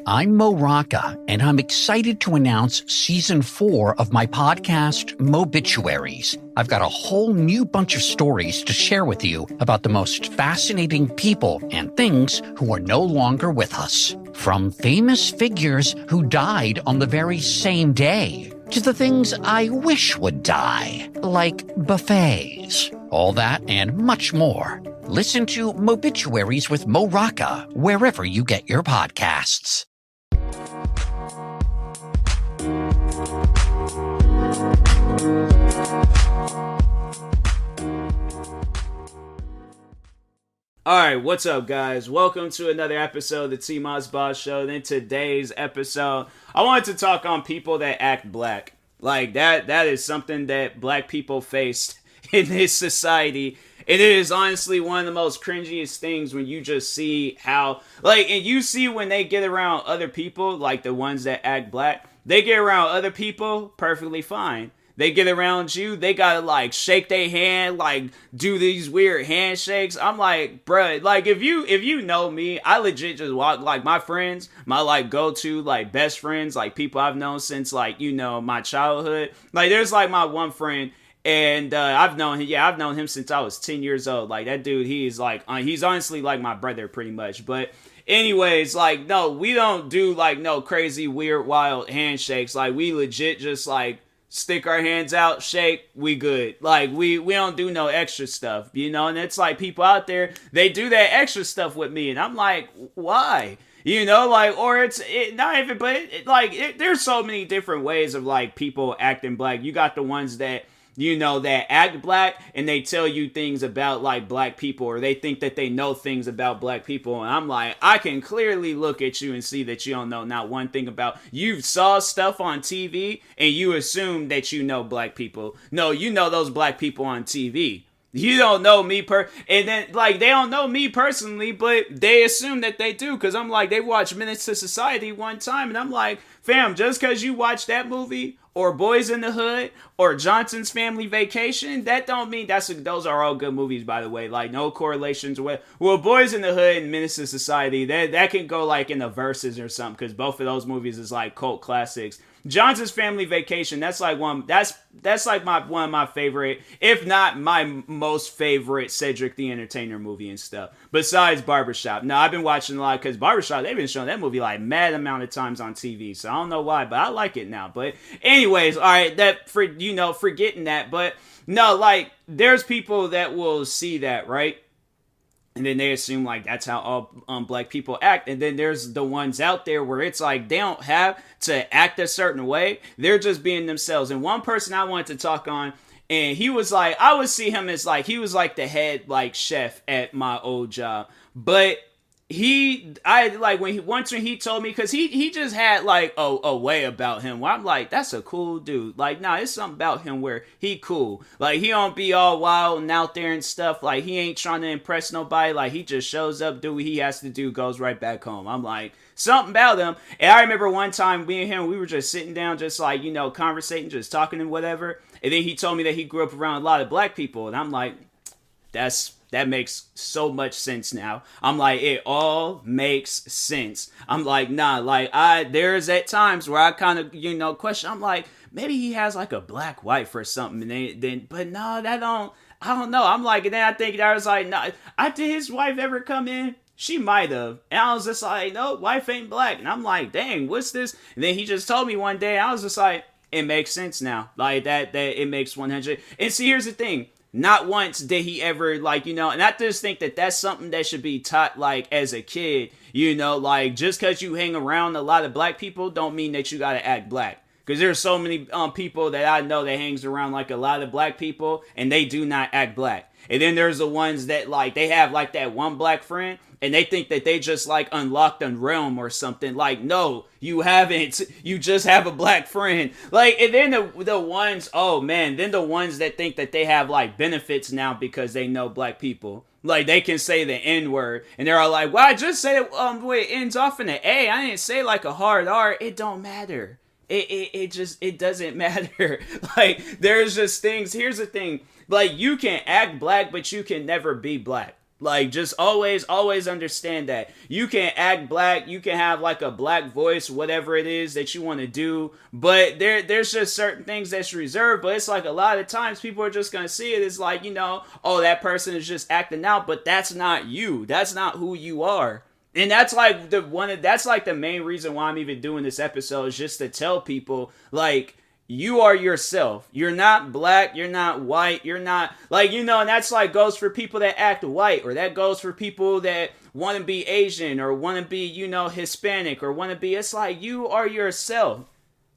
I'm Mo Rocca, and I'm excited to announce Season 4 of my podcast, Mobituaries. I've got a whole new bunch of stories to share with you about the most fascinating people and things who are no longer with us. From famous figures who died on the very same day, to the things I wish would die, like buffets. All that and much more. Listen to Mobituaries with Mo Rocca wherever you get your podcasts. Alright, what's up guys? Welcome to another episode of the TMossBoss Show. And in today's episode, I wanted to talk on people that act black. Like, that is something that black people face in this society. And it is honestly one of the most cringiest things when you just see how, like, and you see when they get around other people, like the ones that act black, they get around other people perfectly fine. They get around you, they gotta, like, shake their hand, like, do these weird handshakes. I'm like, bruh, like, if you know me, I legit just walk, like, my friends, my, like, go-to, like, best friends, like, people I've known since, like, you know, my childhood. Like, there's, like, my one friend, and I've known him since I was 10 years old. Like, that dude, he's honestly like my brother pretty much. But anyways, like, no, we don't do like no crazy weird wild handshakes. Like, we legit just like stick our hands out, shake, we good. Like, we don't do no extra stuff, you know. And it's like people out there, they do that extra stuff with me, and I'm like, why? You know, like, or not even, but there's so many different ways of like people acting black. You got the ones that, you know, that act black and they tell you things about like black people, or they think that they know things about black people. And I'm like, I can clearly look at you and see that you don't know not one thing about, you saw stuff on TV and you assume that you know black people. No, you know those black people on TV. You don't know me and then like they don't know me personally, but they assume that they do, because I'm like, they watched Menace to Society one time and I'm like, fam, just because you watch that movie or Boys in the Hood or Johnson's Family Vacation, that don't mean those are all good movies, by the way. Like, no correlations with, well, Boys in the Hood and Menace to Society, that can go like in the verses or something, because both of those movies is like cult classics. Johnson's Family Vacation, that's like one of my favorite, if not my most favorite Cedric the Entertainer movie and stuff. Besides Barbershop. No, I've been watching a lot, because Barbershop, they've been showing that movie like mad amount of times on TV, so I don't know why, but I like it now. But anyways, alright, forgetting that, but no, like, there's people that will see that, right? And then they assume like that's how all black people act. And then there's the ones out there where it's like they don't have to act a certain way. They're just being themselves. And one person I wanted to talk on, and he was like, I would see him as like, he was like the head like chef at my old job. But once when he told me, because he just had like a way about him where I'm like, that's a cool dude. Like, nah, it's something about him where he cool. Like, he don't be all wild and out there and stuff. Like, he ain't trying to impress nobody. Like, he just shows up, do what he has to do, goes right back home. I'm like, something about him. And I remember one time me and him, we were just sitting down, just like, you know, conversating, just talking and whatever. And then he told me that he grew up around a lot of black people. And I'm like, that makes so much sense now. I'm like, it all makes sense. I'm like, nah, like, there's at times where I kind of, you know, question. I'm like, maybe he has like a black wife or something. And but no, I don't know. I'm like, and then I was like, nah, did his wife ever come in? She might have. And I was just like, no, wife ain't black. And I'm like, dang, what's this? And then he just told me one day, I was just like, it makes sense now. Like, that it makes 100. And see, here's the thing. Not once did he ever, like, you know, and I just think that that's something that should be taught, like, as a kid, you know, like, just because you hang around a lot of black people don't mean that you got to act black. Because there's so many people that I know that hangs around, like, a lot of black people, and they do not act black. And then there's the ones that, like, they have, like, that one black friend, and they think that they just, like, unlocked a realm or something. Like, no, you haven't. You just have a black friend. Like, and then the ones, oh, man, then the ones that think that they have, like, benefits now because they know black people. Like, they can say the N-word, and they're all like, well, I just said it ends off in an A. I didn't say, like, a hard R. It don't matter. It doesn't matter. Like, there's just things. Here's the thing. Like, you can act black, but you can never be black. Like, just always understand that. You can act black, you can have like a black voice, whatever it is that you want to do, but there's just certain things that's reserved, but it's like a lot of times people are just going to see it as like, oh, that person is just acting out, but that's not you. That's not who you are. And that's like that's like the main reason why I'm even doing this episode, is just to tell people, like, you are yourself. You're not black. You're not white. You're not, like, and that's like goes for people that act white, or that goes for people that want to be Asian, or want to be, Hispanic, or want to be, it's like, you are yourself.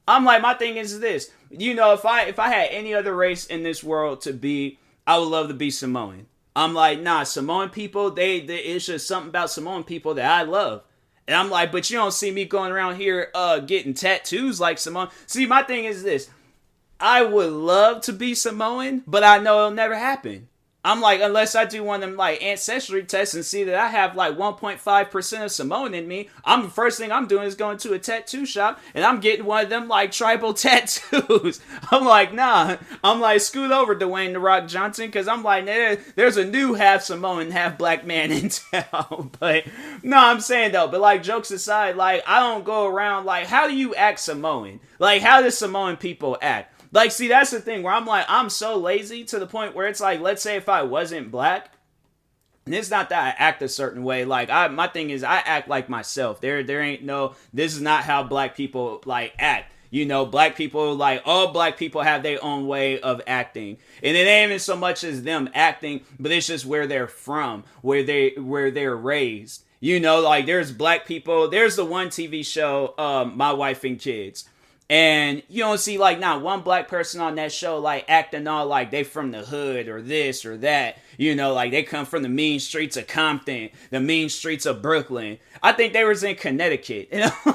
I'm like, my thing is this, if I had any other race in this world to be, I would love to be Samoan. I'm like, nah, Samoan people, they it's just something about Samoan people that I love. And I'm like, but you don't see me going around here getting tattoos like Samoan. See, my thing is this. I would love to be Samoan, but I know it'll never happen. I'm like, unless I do one of them like ancestry tests and see that I have like 1.5% of Samoan in me, the first thing I'm doing is going to a tattoo shop and I'm getting one of them like tribal tattoos. I'm like, nah. I'm like, scoot over, Dwayne "The Rock" Johnson, because I'm like, there's a new half Samoan, half black man in town. But no, I'm saying though, but like, jokes aside, like, I don't go around like, how do you act Samoan? Like, how do Samoan people act? Like, see, that's the thing where I'm like, I'm so lazy to the point where it's like, let's say if I wasn't black, and it's not that I act a certain way. Like, my thing is, I act like myself. There ain't no, this is not how black people, like, act. Black people, like, all black people have their own way of acting. And it ain't even so much as them acting, but it's just where they're from, where they're raised. Like, there's black people, there's the one TV show, My Wife and Kids. And you don't see like not one black person on that show like acting all like they from the hood or this or that. Like they come from the mean streets of Compton, the mean streets of Brooklyn. I think they was in Connecticut.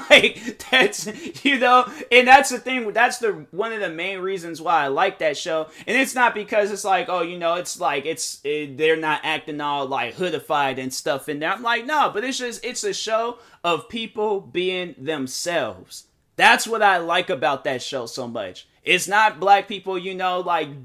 Like that's, and that's the thing. That's one of the main reasons why I like that show. And it's not because it's like, oh, it's like they're not acting all like hoodified and stuff in there. I'm like, no, but it's a show of people being themselves. That's what I like about that show so much. It's not black people, being the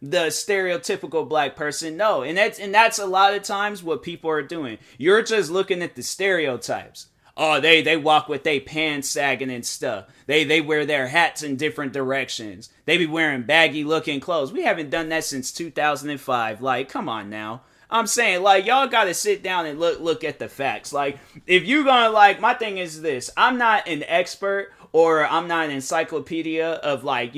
stereotypical black person. No, and that's a lot of times what people are doing. You're just looking at the stereotypes. Oh, they walk with their pants sagging and stuff. They wear their hats in different directions. They be wearing baggy looking clothes. We haven't done that since 2005. Like, come on now. I'm saying, like, y'all gotta sit down and look at the facts. Like, if you gonna, like, my thing is this. I'm not an expert, or I'm not an encyclopedia of, like,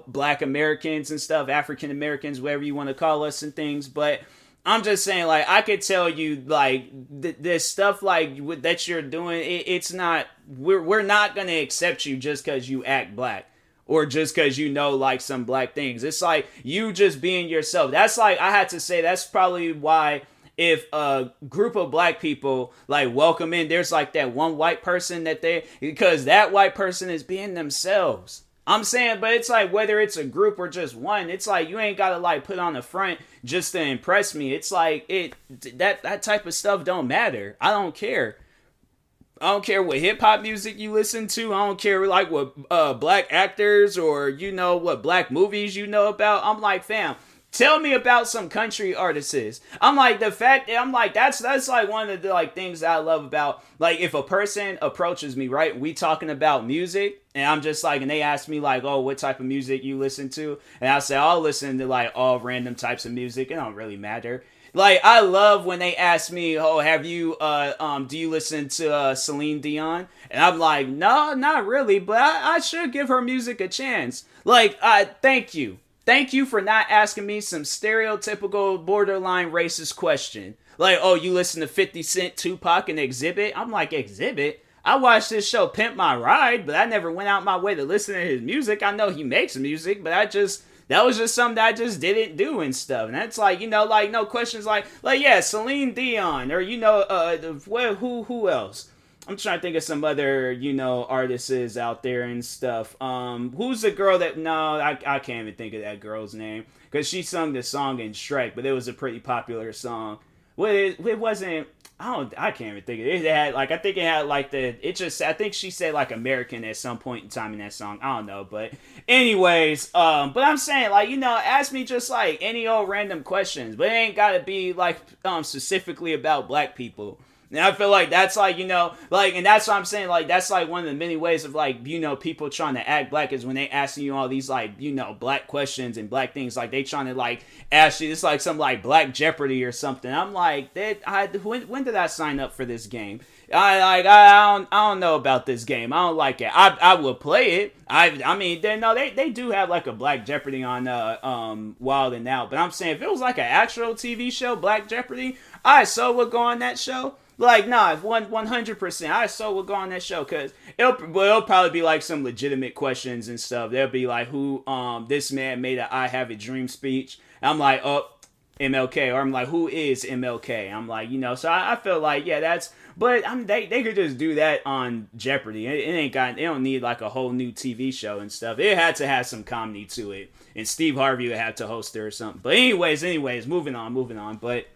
black Americans and stuff, African Americans, whatever you want to call us and things, but I'm just saying, like, I could tell you, like, this stuff, like, that you're doing, it's not, we're not gonna accept you just because you act black. Or just because like, some black things. It's like, you just being yourself. That's like, I had to say, that's probably why if a group of black people, like, welcome in, there's, like, that one white person because that white person is being themselves. I'm saying, but it's like, whether it's a group or just one, it's like, you ain't gotta, like, put on a front just to impress me. It's like, that type of stuff don't matter. I don't care. I don't care what hip-hop music you listen to. I don't care, like, what black actors or, what black movies you know about. I'm like, fam, tell me about some country artists. I'm like, that's like one of the, like, things that I love about, like, if a person approaches me, right, we talking about music, and I'm just like, and they ask me, like, oh, what type of music you listen to? And I say, I'll listen to, like, all random types of music. It don't really matter. Like, I love when they ask me, oh, have you, do you listen to Celine Dion? And I'm like, no, not really, but I should give her music a chance. Like, thank you. Thank you for not asking me some stereotypical borderline racist question. Like, oh, you listen to 50 Cent, Tupac, and Exhibit? I'm like, Exhibit? I watched this show, Pimp My Ride, but I never went out my way to listen to his music. I know he makes music, but that was just something that I just didn't do and stuff. And that's like, like, no questions like, yeah, Celine Dion, or, who else? I'm trying to think of some other, artists out there and stuff. Who's the girl that, no, I can't even think of that girl's name. Because she sung the song in Shrek, but it was a pretty popular song. Well, it wasn't, I can't even think of it. It had like, I think it had like I think she said like American at some point in time in that song. I don't know, but anyways, but I'm saying like, ask me just like any old random questions, but it ain't gotta be like, specifically about black people. And I feel like that's like, like, and that's what I'm saying, like, that's like one of the many ways of like, people trying to act black is when they asking you all these like, black questions and black things, like they trying to like ask you, it's like some like Black Jeopardy or something. I'm like, when did I sign up for this game? I don't know about this game. I don't like it. I will play it. I mean, they do have like a Black Jeopardy on Wild and Out, but I'm saying if it was like an actual TV show, Black Jeopardy, I so would go on that show. Like, nah, 100%. I so would go on that show because it'll probably be like some legitimate questions and stuff. They'll be like, who, this man made a I Have a Dream speech. And I'm like, oh, MLK. Or I'm like, who is MLK? I'm like, so I feel like, yeah, that's, but they could just do that on Jeopardy. It don't need like a whole new TV show and stuff. It had to have some comedy to it. And Steve Harvey would have to host it or something. But anyways, moving on. But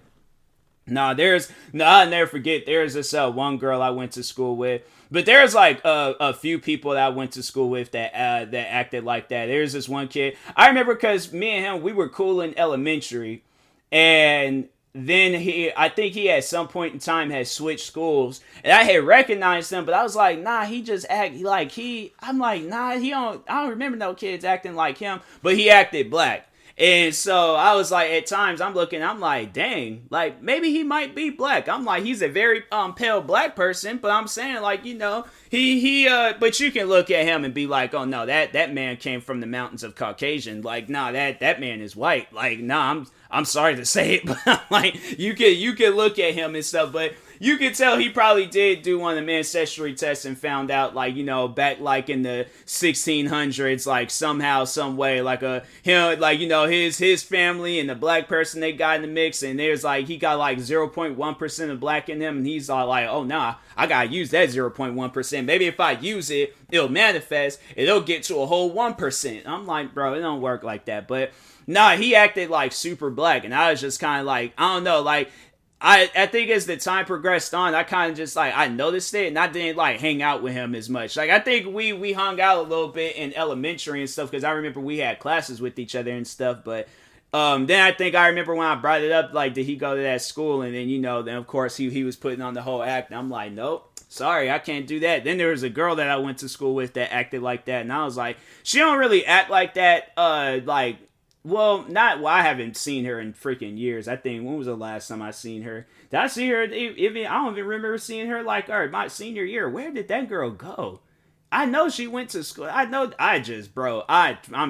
I'll never forget, there's this one girl I went to school with, but there's like a few people that I went to school with that acted like that. There's this one kid, I remember because me and him, we were cool in elementary, and then I think he at some point in time had switched schools, and I had recognized him, but I was like, nah, he just act like I'm like, nah, I don't remember no kids acting like him, but he acted black. And so I was like, at times I'm like, dang, like maybe he might be black. I'm like, he's a very pale black person, but I'm saying like, but you can look at him and be like, oh no, that man came from the mountains of Caucasian. Like, nah, that man is white. Like, nah, I'm sorry to say it, but I'm like, you can look at him and stuff, but you can tell he probably did do one of the ancestry tests and found out, like, back like in the 1600s, like somehow, some way, like his family and the black person they got in the mix, and there's like he got like 0.1% of black in him, and he's all like, oh nah, I gotta use that 0.1%. Maybe if I use it, it'll manifest. It'll get to a whole 1%. I'm like, bro, it don't work like that. But nah, he acted like super black, and I was just kind of like, I don't know, like. I think as the time progressed on, I kind of just like, I noticed it, and I didn't like hang out with him as much. Like, I think we hung out a little bit in elementary and stuff, because I remember we had classes with each other and stuff, but then I think I remember when I brought it up, like, did he go to that school? And then, then of course he was putting on the whole act, and I'm like, nope, sorry, I can't do that. Then there was a girl that I went to school with that acted like that, and I was like, she don't really act like that, I haven't seen her in freaking years. I think, when was the last time I seen her? Did I see her, even, I don't even remember seeing her, like, my senior year. Where did that girl go? I know she went to school. I'm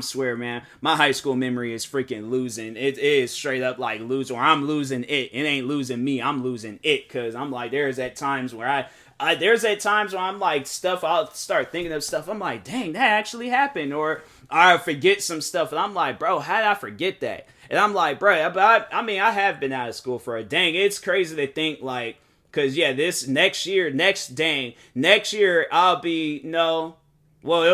swear, man, my high school memory is freaking losing. It is straight up like losing, or I'm losing it. It ain't losing me, I'm losing it, because I'm like, there's at times where I'm like, stuff, I'll start thinking of stuff, I'm like, dang, that actually happened, or I forget some stuff, and I'm like, bro, how did I forget that? And I'm like, bro, but I mean, I have been out of school for a dang. It's crazy to think, like, because, yeah, this next year, I'll be, it'll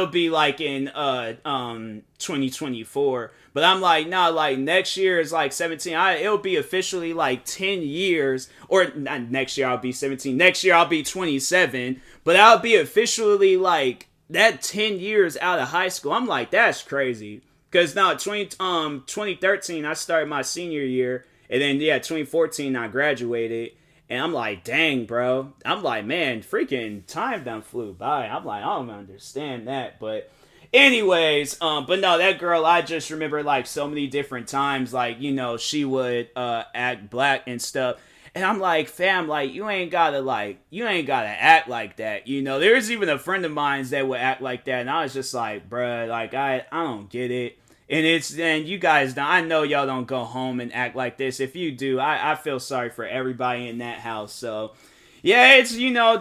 be, like, in 2024. But I'm like, no, like, next year is, like, 17. It'll be officially, like, 10 years. Or, not next year I'll be 17. Next year I'll be 27. But I'll be officially, like, that 10 years out of high school. I'm like, that's crazy. Because now 2013 I started my senior year, and then 2014 I graduated, and I'm like, dang, bro. I'm like, man, freaking time done flew by. I'm like, I don't understand that. But anyways, but no, that girl, I just remember like so many different times, like, she would act black and stuff. And I'm like, fam, like, you ain't gotta act like that, There's even a friend of mine that would act like that, and I was just like, bruh, like, I don't get it. And you guys, I know y'all don't go home and act like this. If you do, I feel sorry for everybody in that house. So, yeah, it's,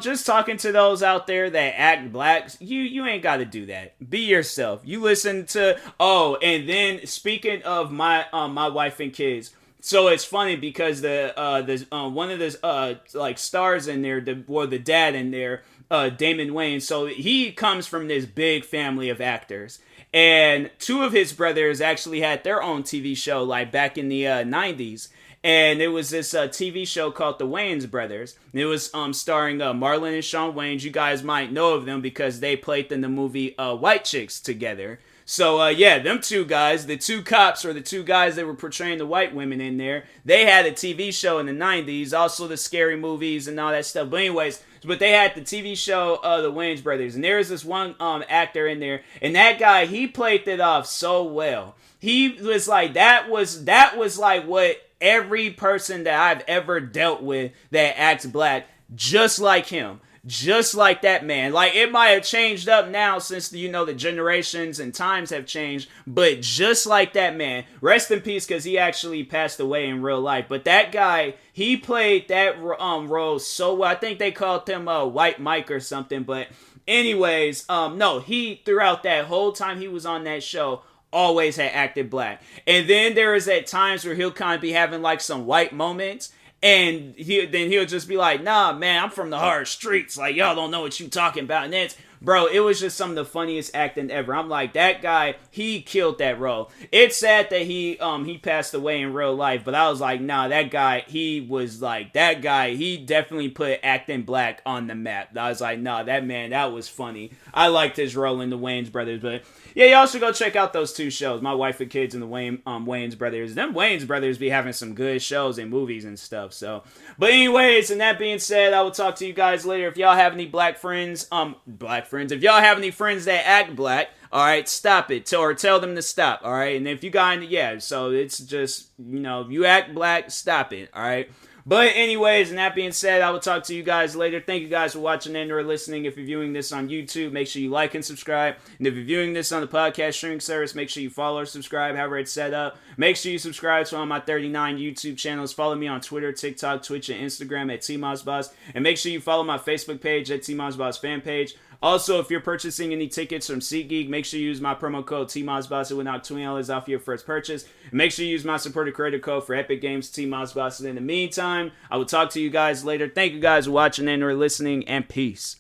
just talking to those out there that act black, you ain't gotta do that. Be yourself. You listen to, and then, speaking of my wife and kids, so it's funny because the one of the like stars in there, the dad in there, Damon Wayans. So he comes from this big family of actors, and two of his brothers actually had their own TV show like back in the 90s. and it was this TV show called The Wayans Brothers. And it was starring Marlon and Shawn Wayans. You guys might know of them because they played in the movie White Chicks together. So, yeah, them two guys, the two cops or the two guys that were portraying the white women in there, they had a TV show in the 90s, also the scary movies and all that stuff. But anyways, but they had the TV show, The Wayans Brothers, and there was this one actor in there, and that guy, he played it off so well. He was like, that was like what every person that I've ever dealt with that acts black, just like him. Just like that man. Like, it might have changed up now since, the generations and times have changed, but just like that man. Rest in peace, because he actually passed away in real life. But that guy, he played that role so well. I think they called him White Mike or something. But anyways, no, he, throughout that whole time he was on that show, always had acted black. And then there is at times where he'll kind of be having like some white moments. And he'll just be like, nah, man, I'm from the hard streets. Like, y'all don't know what you talking about. And it's, bro, it was just some of the funniest acting ever. I'm like, that guy, he killed that role. It's sad that he passed away in real life. But I was like, nah, that guy, he definitely put acting black on the map. I was like, nah, that man, that was funny. I liked his role in the Wayans Brothers. But yeah, y'all should go check out those two shows, My Wife and Kids and the Wayans Brothers. Them Wayans Brothers be having some good shows and movies and stuff. So, but anyways, and that being said, I will talk to you guys later. If y'all have any black friends, if y'all have any friends that act black, all right, stop it, or tell them to stop, all right? And if you got, so it's just, you act black, stop it, all right? But anyways, and that being said, I will talk to you guys later. Thank you guys for watching and or listening. If you're viewing this on YouTube, make sure you like and subscribe. And if you're viewing this on the podcast streaming service, make sure you follow or subscribe, however it's set up. Make sure you subscribe to all my 39 YouTube channels. Follow me on Twitter, TikTok, Twitch, and Instagram at TMossBoss. And make sure you follow my Facebook page at TMossBoss fan page. Also, if you're purchasing any tickets from SeatGeek, make sure you use my promo code TMossBoss. It will knock $20 off your first purchase. And make sure you use my supporter credit code for Epic Games, TMossBoss. And in the meantime, I will talk to you guys later. Thank you guys for watching and or listening, and peace.